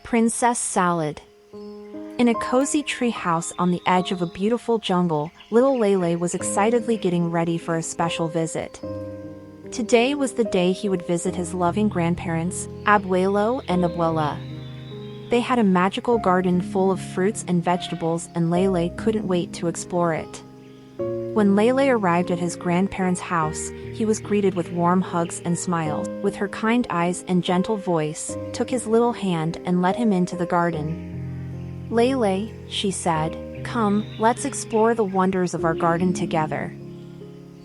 Princess Salad. In a cozy tree house on the edge of a beautiful jungle, little LeLe was excitedly getting ready for a special visit. Today was the day he would visit his loving grandparents, Abuelo and Abuela. They had a magical garden full of fruits and vegetables, and LeLe couldn't wait to explore it. When LeLe arrived at his grandparents' house, he was greeted with warm hugs and smiles. With her kind eyes and gentle voice, took his little hand and led him into the garden. "LeLe," she said, "come, let's explore the wonders of our garden together."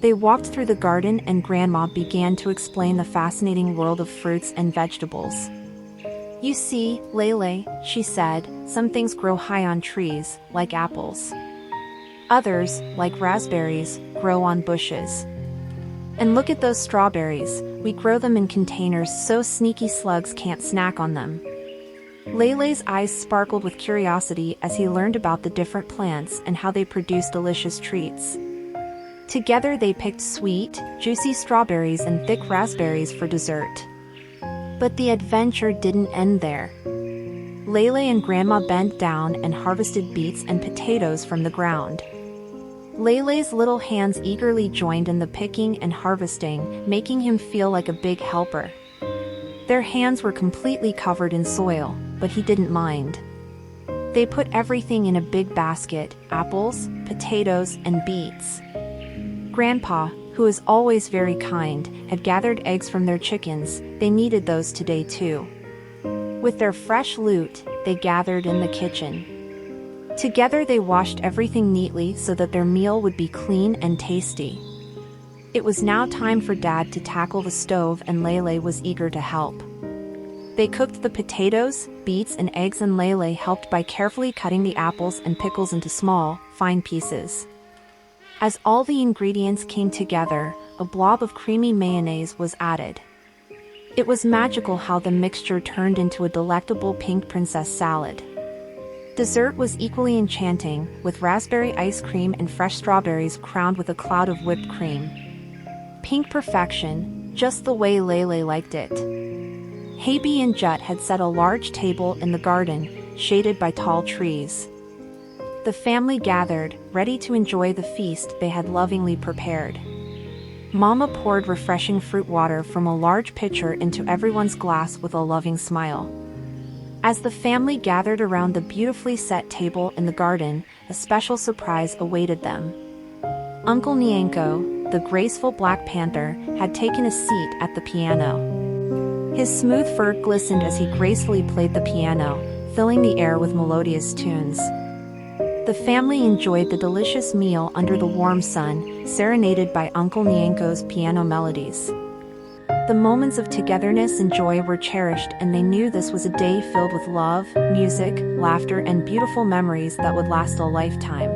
They walked through the garden and Grandma began to explain the fascinating world of fruits and vegetables. "You see, LeLe," she said, "some things grow high on trees, like apples. Others, like raspberries, grow on bushes. And look at those strawberries, we grow them in containers so sneaky slugs can't snack on them." LeLe's eyes sparkled with curiosity as he learned about the different plants and how they produce delicious treats. Together they picked sweet, juicy strawberries and thick raspberries for dessert. But the adventure didn't end there. LeLe and Grandma bent down and harvested beets and potatoes from the ground. LeLe's little hands eagerly joined in the picking and harvesting, making him feel like a big helper. Their hands were completely covered in soil, but he didn't mind. They put everything in a big basket: apples, potatoes, and beets. Grandpa, who is always very kind, had gathered eggs from their chickens. They needed those today too. With their fresh loot, they gathered in the kitchen. Together they washed everything neatly so that their meal would be clean and tasty. It was now time for Dad to tackle the stove, and LeLe was eager to help. They cooked the potatoes, beets, and eggs, and LeLe helped by carefully cutting the apples and pickles into small, fine pieces. As all the ingredients came together, a blob of creamy mayonnaise was added. It was magical how the mixture turned into a delectable pink princess salad. Dessert was equally enchanting, with raspberry ice cream and fresh strawberries crowned with a cloud of whipped cream. Pink perfection, just the way LeLe liked it. Haby and Jut had set a large table in the garden, shaded by tall trees. The family gathered, ready to enjoy the feast they had lovingly prepared. Mama poured refreshing fruit water from a large pitcher into everyone's glass with a loving smile. As the family gathered around the beautifully set table in the garden, a special surprise awaited them. Uncle Nyanko, the graceful Black Panther, had taken a seat at the piano. His smooth fur glistened as he gracefully played the piano, filling the air with melodious tunes. The family enjoyed the delicious meal under the warm sun, serenaded by Uncle Nyanko's piano melodies. The moments of togetherness and joy were cherished, and they knew this was a day filled with love, music, laughter, and beautiful memories that would last a lifetime.